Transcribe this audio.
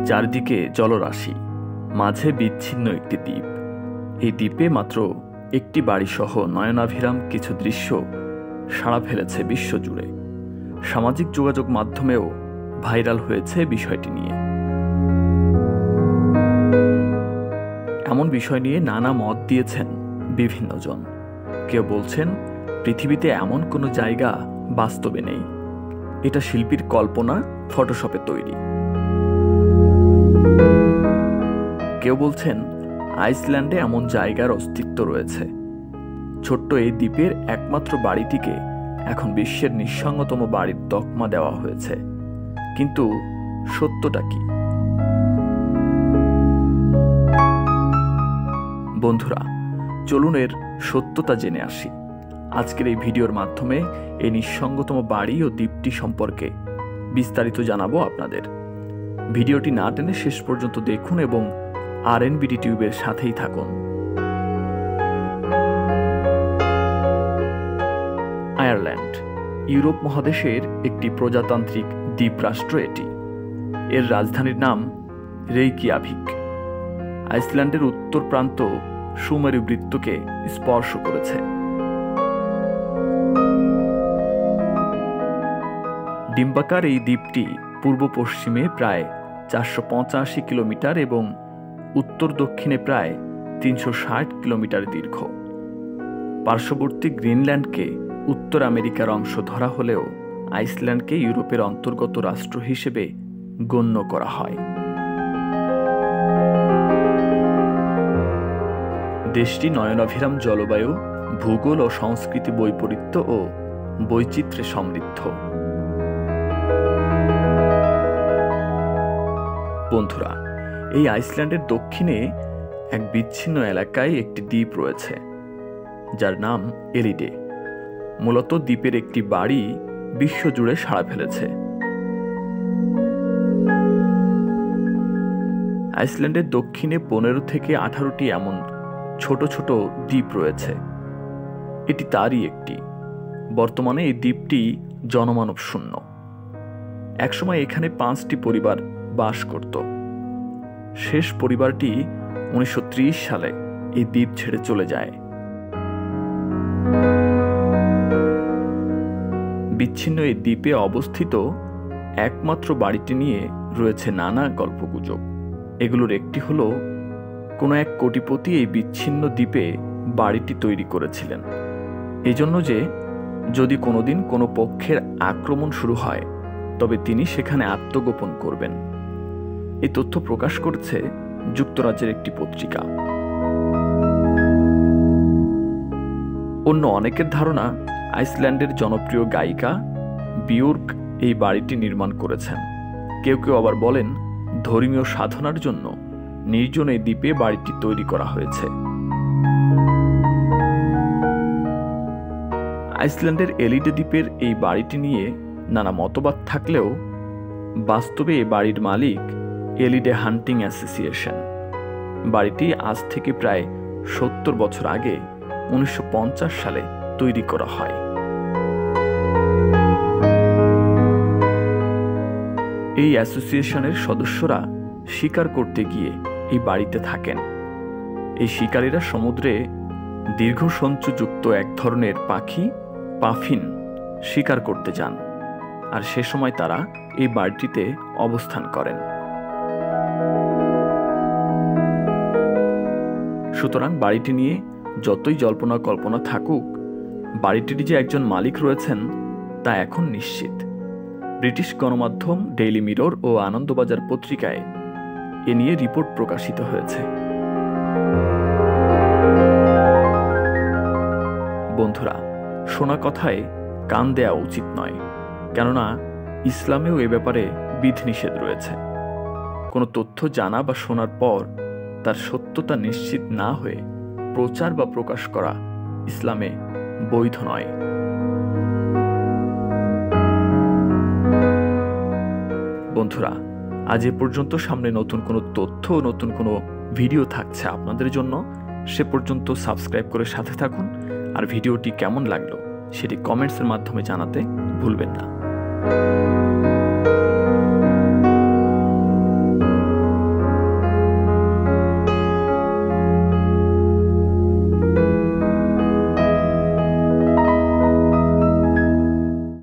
চারদিকে জলরাশি, মাঝে বিচ্ছিন্ন একটি দ্বীপ। এই দ্বীপে মাত্র একটি বাড়িসহ নয়নাভিরাম কিছু দৃশ্য সাড়া ফেলেছে বিশ্বজুড়ে। সামাজিক যোগাযোগ মাধ্যমেও ভাইরাল হয়েছে বিষয়টি নিয়ে। এমন বিষয় নিয়ে নানা মত দিয়েছেন বিভিন্নজন। কেউ বলছেন পৃথিবীতে এমন কোনো জায়গা বাস্তবে নেই, এটা শিল্পীর কল্পনা, ফটোশপে তৈরি। কেউ বলছেন আইসল্যান্ডে এমন জায়গার অস্তিত্ব রয়েছে। ছোট্ট এই দ্বীপের একমাত্র বাড়িটিকে এখন বিশ্বের নিঃসঙ্গতম বাড়ির তকমা দেওয়া হয়েছে। কিন্তু সত্যটা কি? বন্ধুরা, চলুন এর সত্যতা জেনে আসি। আজকের এই ভিডিওর মাধ্যমে এই নিঃসঙ্গতম বাড়ি ও দ্বীপটি সম্পর্কে বিস্তারিত জানাবো আপনাদের। ভিডিওটি না টেনে শেষ পর্যন্ত দেখুন এবং RNBD টিউবের সাথেই থাকুন। আয়ারল্যান্ড ইউরোপ মহাদেশের একটি প্রজাতান্ত্রিক দ্বীপরাষ্ট্র। এটি এর রাজধানীর নাম রেইকিয়াভিক। আইসল্যান্ডের উত্তর প্রান্ত সুমেরু বৃত্তকে স্পর্শ করেছে। ডিম্বাকার এই দ্বীপটি পূর্ব পশ্চিমে প্রায় 485 কিলোমিটার এবং উত্তর দক্ষিণে প্রায় 360 কিলোমিটার দীর্ঘ। পার্শ্ববর্তী গ্রিনল্যান্ডকে উত্তর আমেরিকার অংশ ধরা হলেও আইসল্যান্ডকে ইউরোপের অন্তর্গত রাষ্ট্র হিসেবে গণ্য করা হয়। দেশটি নয়নাভিরাম জলবায়ু, ভূগোল ও সংস্কৃতি বৈপরীত্য ও বৈচিত্র্যে সমৃদ্ধ। বন্ধুরা, এই আইসল্যান্ডের দক্ষিণে এক বিচ্ছিন্ন এলাকায় একটি দ্বীপ রয়েছে যার নাম এলিডে। মূলত দ্বীপের একটি বাড়ি বিশ্বজুড়ে সাড়া ফেলেছে। আইসল্যান্ডের দক্ষিণে 15 থেকে 18টি এমন ছোট ছোট দ্বীপ রয়েছে। এটি তারই একটি। বর্তমানে এই দ্বীপটি জনমানব শূন্য। একসময় এখানে 5টি পরিবার বাস করত। শেষ পরিবারটি 1930 সালে এই দ্বীপ ছেড়ে চলে যায়। বিচ্ছিন্ন এই দ্বীপে অবস্থিত একমাত্র বাড়িটি নিয়ে রয়েছে নানা গল্পগুজব। এগুলোর একটি হলো কোনো এক কোটিপতি এই বিচ্ছিন্ন দ্বীপে বাড়িটি তৈরি করেছিলেন এজন্য যে যদি কোনোদিন কোনো পক্ষের আক্রমণ শুরু হয় তবে তিনি সেখানে আত্মগোপন করবেন। এই তথ্য প্রকাশ করেছে যুক্তরাজ্যের একটি পত্রিকা। অন্য অনেকের ধারণা আইসল্যান্ডের জনপ্রিয় গায়িকা বিয়োর্ক এই বাড়িটি নির্মাণ করেছেন। কেউ কেউ আবার বলেন ধর্মীয় সাধনার জন্য নির্জন এই দ্বীপে বাড়িটি তৈরি করা হয়েছে। আইসল্যান্ডের এলিডে দ্বীপের এই বাড়িটি নিয়ে নানা মতবাদ থাকলেও বাস্তবে এই বাড়ির মালিক এলিডে হান্টিং অ্যাসোসিয়েশন। বাড়িটি আজ থেকে প্রায় 70 বছর আগে 1950 সালে তৈরি করা হয়। এই অ্যাসোসিয়েশনের সদস্যরা শিকার করতে গিয়ে এই বাড়িতে থাকেন। এই শিকারীরা সমুদ্রে দীর্ঘ সঞ্চুযুক্ত এক ধরনের পাখি পাফিন শিকার করতে যান, আর সে সময় তারা এই বাড়িটিতে অবস্থান করেন। সুতরাং বাড়িটি নিয়ে যতই জল্পনা কল্পনা থাকুক, বাড়িটির যে একজন মালিক রয়েছেন তা এখন নিশ্চিত। ব্রিটিশ গণমাধ্যম ডেইলি মিরর ও আনন্দবাজার পত্রিকায় এ নিয়ে রিপোর্ট প্রকাশিত হয়েছে। বন্ধুরা, শোনা কথায় কান দেয়া উচিত নয়, কেননা ইসলামেও এ ব্যাপারে বিধিনিষেধ রয়েছে। কোনো তথ্য জানা বা শোনার পর তার সত্যতা নিশ্চিত না হয়ে প্রচার বা প্রকাশ করা ইসলামে বৈধ নয়। বন্ধুরা, আজ এ পর্যন্ত। সামনে নতুন কোনো তথ্য ও নতুন কোনো ভিডিও থাকছে আপনাদের জন্য। সে পর্যন্ত সাবস্ক্রাইব করে সাথে থাকুন, আর ভিডিওটি কেমন লাগলো সেটি কমেন্টসের মাধ্যমে জানাতে ভুলবেন না।